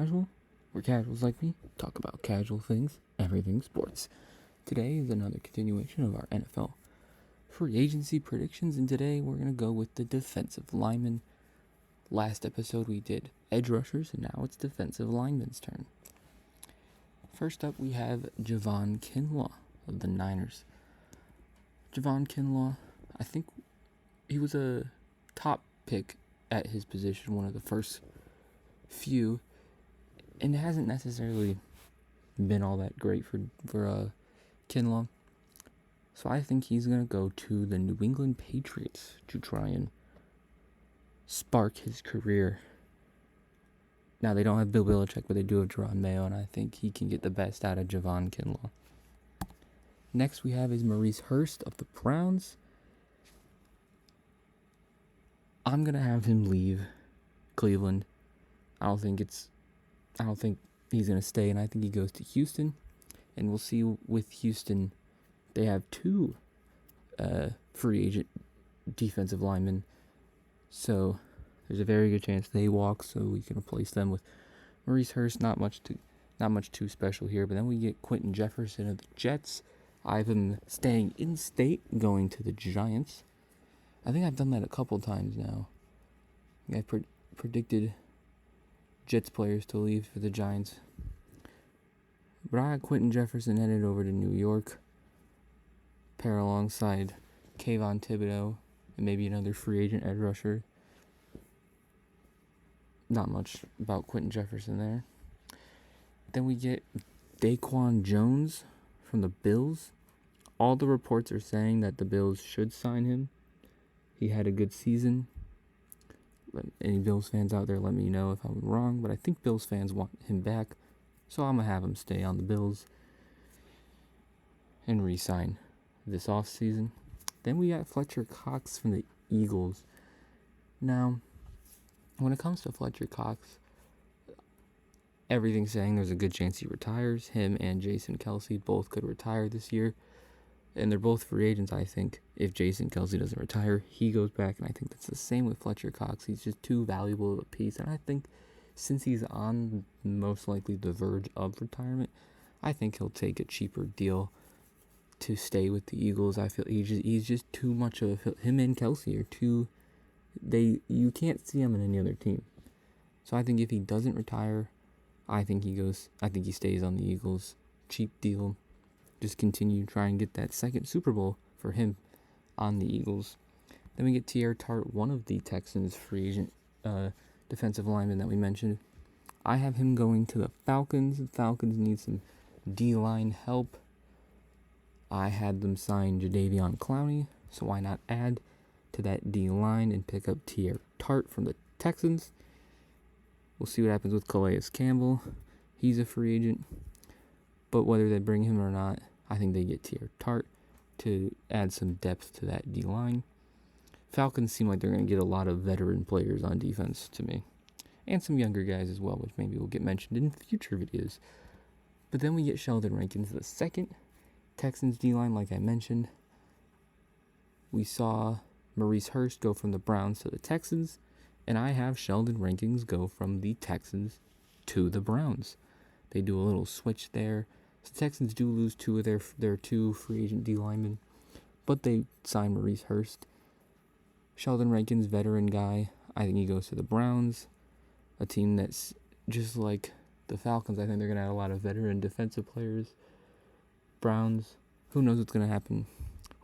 Casual, where casuals like me talk about casual things, everything sports. Today is another continuation of our NFL free agency predictions, and today we're going to go with the defensive linemen. Last episode we did edge rushers, and now it's defensive linemen's turn. First up, we have Javon Kinlaw of the Niners. Javon Kinlaw, I think he was a top pick at his position, one of the first few, and it hasn't necessarily been all that great for Kinlaw. So I think he's going to go to the New England Patriots to try and spark his career. Now, they don't have Bill Belichick, but they do have Jerome Mayo, and I think he can get the best out of Javon Kinlaw. Next we have is Maurice Hurst of the Browns. I'm going to have him leave Cleveland. I don't think he's going to stay, and I think he goes to Houston. And we'll see with Houston, they have two free agent defensive linemen. So there's a very good chance they walk, so we can replace them with Maurice Hurst. Not much too special here. But then we get Quentin Jefferson of the Jets. I have him staying in state, going to the Giants. I think I've done that a couple times now. I predicted Jets players to leave for the Giants. But I had Quentin Jefferson headed over to New York, pair alongside Kayvon Thibodeau and maybe another free agent edge rusher. Not much about Quentin Jefferson there. Then we get Daquan Jones from the Bills. All the reports are saying that the Bills should sign him. He had a good season. Any Bills fans out there, let me know if I'm wrong, but I think Bills fans want him back, so I'm going to have him stay on the Bills and re-sign this offseason. Then we got Fletcher Cox from the Eagles. Now, when it comes to Fletcher Cox, everything's saying there's a good chance he retires. Him and Jason Kelce both could retire this year. And they're both free agents, I think. If Jason Kelce doesn't retire, he goes back. And I think that's the same with Fletcher Cox. He's just too valuable of a piece. And I think since he's on most likely the verge of retirement, I think he'll take a cheaper deal to stay with the Eagles. I feel he's just too much of him and Kelce are too. You can't see him in any other team. So I think if he doesn't retire, I think he stays on the Eagles. Cheap deal. Just continue to try and get that second Super Bowl for him on the Eagles. Then we get Teair Tart, one of the Texans' free agent defensive linemen that we mentioned. I have him going to the Falcons. The Falcons need some D-line help. I had them sign Jadeveon Clowney, so why not add to that D-line and pick up Teair Tart from the Texans. We'll see what happens with Calais Campbell. He's a free agent. But whether they bring him or not, I think they get Teair Tart to add some depth to that D-line. Falcons seem like they're going to get a lot of veteran players on defense to me. And some younger guys as well, which maybe will get mentioned in future videos. But then we get Sheldon Rankins, the second Texans D-line, like I mentioned. We saw Maurice Hurst go from the Browns to the Texans. And I have Sheldon Rankins go from the Texans to the Browns. They do a little switch there. So the Texans do lose two of their two free agent D linemen, but they sign Maurice Hurst. Sheldon Rankins, veteran guy. I think he goes to the Browns, a team that's just like the Falcons. I think they're going to have a lot of veteran defensive players. Browns, who knows what's going to happen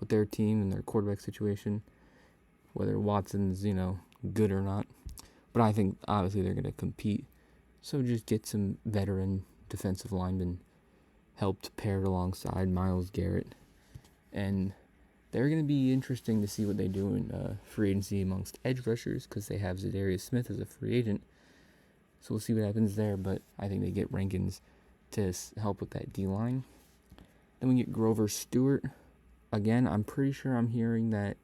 with their team and their quarterback situation, whether Watson's, good or not. But I think obviously they're going to compete. So just get some veteran defensive linemen helped paired alongside Myles Garrett. And they're going to be interesting to see what they do in free agency amongst edge rushers because they have Zadarius Smith as a free agent. So we'll see what happens there, but I think they get Rankins to help with that D-line. Then we get Grover Stewart. Again, I'm pretty sure I'm hearing that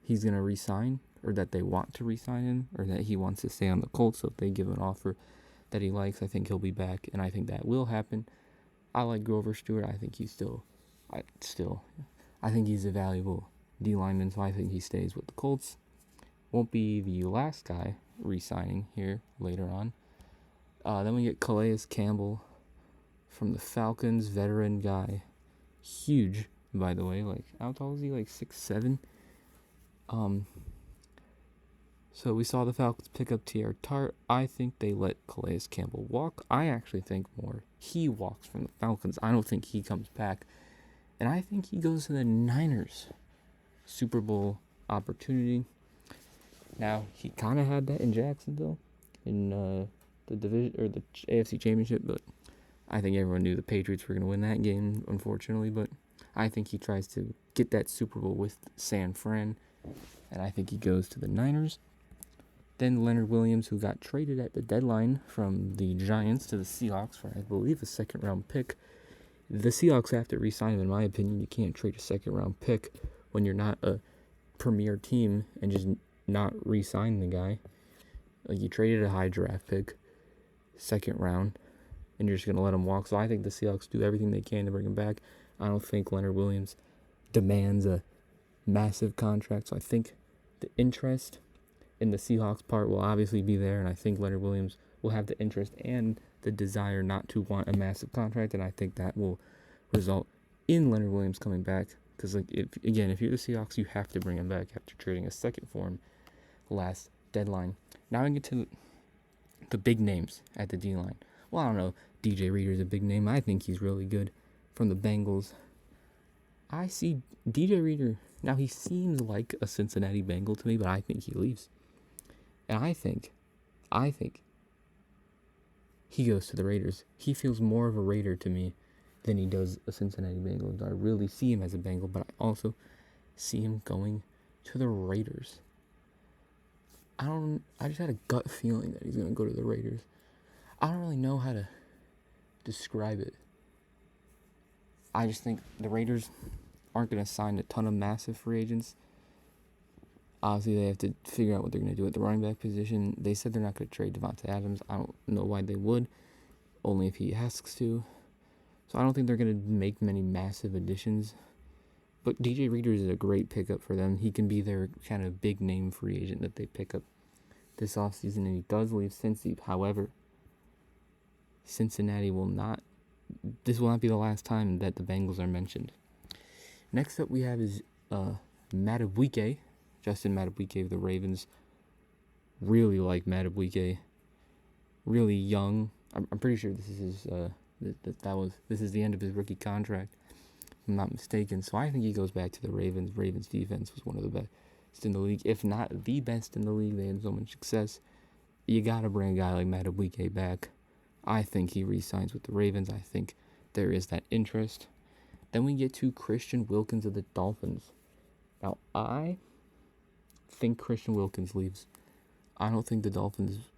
he's going to re-sign, or that they want to re-sign him, or that he wants to stay on the Colts. So if they give an offer that he likes, I think he'll be back, and I think that will happen. I like Grover Stewart. I think he's I think he's a valuable D lineman, so I think he stays with the Colts. Won't be the last guy re-signing here later on. Then we get Calais Campbell from the Falcons, veteran guy. Huge, by the way. Like, how tall is he? Like 6'7"? So we saw the Falcons pick up T.R. Tart. I think they let Calais Campbell walk. I actually think more he walks from the Falcons. I don't think he comes back. And I think he goes to the Niners. Super Bowl opportunity. Now, he kind of had that in Jacksonville in the division or the AFC Championship, but I think everyone knew the Patriots were going to win that game, unfortunately. But I think he tries to get that Super Bowl with San Fran, and I think he goes to the Niners. Then Leonard Williams, who got traded at the deadline from the Giants to the Seahawks for, I believe, a second-round pick. The Seahawks have to re-sign him, in my opinion. You can't trade a second-round pick when you're not a premier team and just not re-sign the guy. Like, you traded a high draft pick, second round, and you're just going to let him walk. So I think the Seahawks do everything they can to bring him back. I don't think Leonard Williams demands a massive contract. So I think the interest in the Seahawks part will obviously be there, and I think Leonard Williams will have the interest and the desire not to want a massive contract, and I think that will result in Leonard Williams coming back. Because, like, if you're the Seahawks, you have to bring him back after trading a second for him last deadline. Now I get to the big names at the D-line. Well, I don't know. DJ Reader's a big name. I think he's really good from the Bengals. I see DJ Reader. Now, he seems like a Cincinnati Bengal to me, but I think he leaves. And I think he goes to the Raiders. He feels more of a Raider to me than he does a Cincinnati Bengal. I really see him as a Bengal, but I also see him going to the Raiders. I just had a gut feeling that he's going to go to the Raiders. I don't really know how to describe it. I just think the Raiders aren't going to sign a ton of massive free agents. Obviously, they have to figure out what they're going to do at the running back position. They said they're not going to trade Devontae Adams. I don't know why they would, only if he asks to. So I don't think they're going to make many massive additions. But DJ Reader is a great pickup for them. He can be their kind of big name free agent that they pick up this offseason, and he does leave Cincy. However, Cincinnati this will not be the last time that the Bengals are mentioned. Next up we have is Madubuike, Justin Madubuike of the Ravens. Really like Madubuike. Really young. I'm pretty sure this is his this is the end of his rookie contract, if I'm not mistaken. So I think he goes back to the Ravens. Ravens defense was one of the best in the league, if not the best in the league. They had so much success. You gotta bring a guy like Madubuike back. I think he re-signs with the Ravens. I think there is that interest. Then we get to Christian Wilkins of the Dolphins. Now, I think Christian Wilkins leaves. I don't think the Dolphins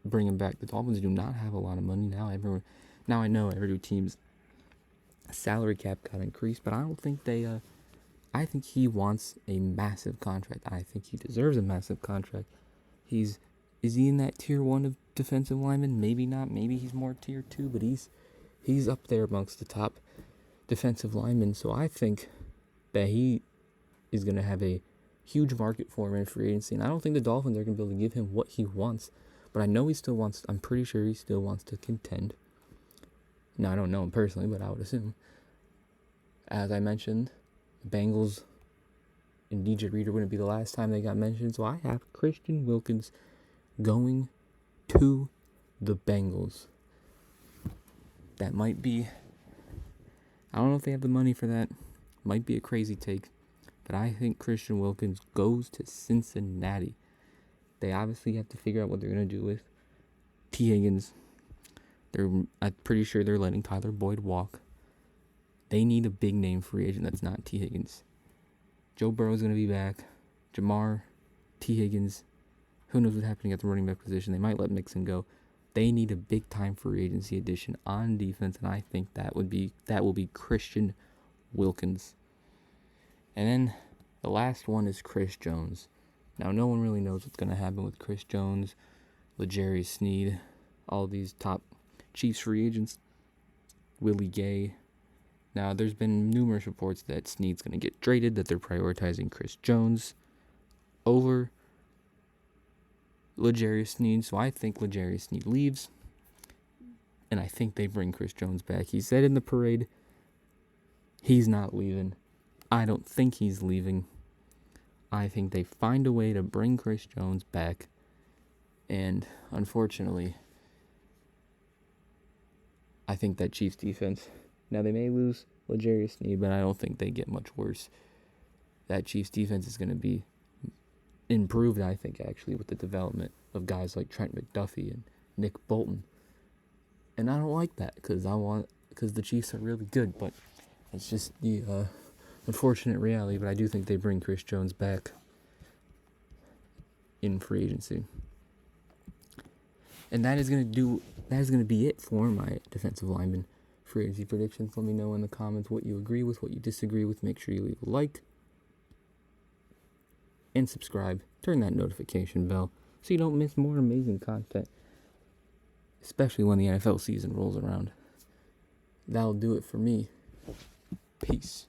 bring him back. The Dolphins do not have a lot of money now. Now I know every team's salary cap got increased, but I don't think I think he wants a massive contract. I think he deserves a massive contract. Is he in that tier 1 of defensive linemen? Maybe not. Maybe he's more tier 2, but he's up there amongst the top defensive linemen. So I think that he is going to have a huge market for him in free agency. And I don't think the Dolphins are going to be able to give him what he wants. But I know I'm pretty sure he still wants to contend. Now, I don't know him personally, but I would assume. As I mentioned, the Bengals and DJ Reader wouldn't be the last time they got mentioned. So I have Christian Wilkins going to the Bengals. That might be, I don't know if they have the money for that. Might be a crazy take. But I think Christian Wilkins goes to Cincinnati. They obviously have to figure out what they're going to do with T. Higgins. I'm pretty sure they're letting Tyler Boyd walk. They need a big name free agent that's not T. Higgins. Joe Burrow's going to be back. Jamar, T. Higgins. Who knows what's happening at the running back position. They might let Mixon go. They need a big-time free agency addition on defense, and I think that will be Christian Wilkins. And then the last one is Chris Jones. Now, no one really knows what's going to happen with Chris Jones, L'Jarius Sneed, all these top Chiefs free agents, Willie Gay. Now, there's been numerous reports that Sneed's going to get traded, that they're prioritizing Chris Jones over L'Jarius Sneed. So I think L'Jarius Sneed leaves. And I think they bring Chris Jones back. He said in the parade he's not leaving. I don't think he's leaving. I think they find a way to bring Chris Jones back. And unfortunately, I think that Chiefs defense, now they may lose L'Jarius Sneed, but I don't think they get much worse. That Chiefs defense is going to be improved, I think, actually, with the development of guys like Trent McDuffie and Nick Bolton. And I don't like that because the Chiefs are really good, but it's just the unfortunate reality. But I do think they bring Chris Jones back in free agency. And that is going to be it for my defensive lineman free agency predictions. Let me know in the comments what you agree with, what you disagree with. Make sure you leave a like and subscribe. Turn that notification bell so you don't miss more amazing content, especially when the NFL season rolls around. That'll do it for me. Peace.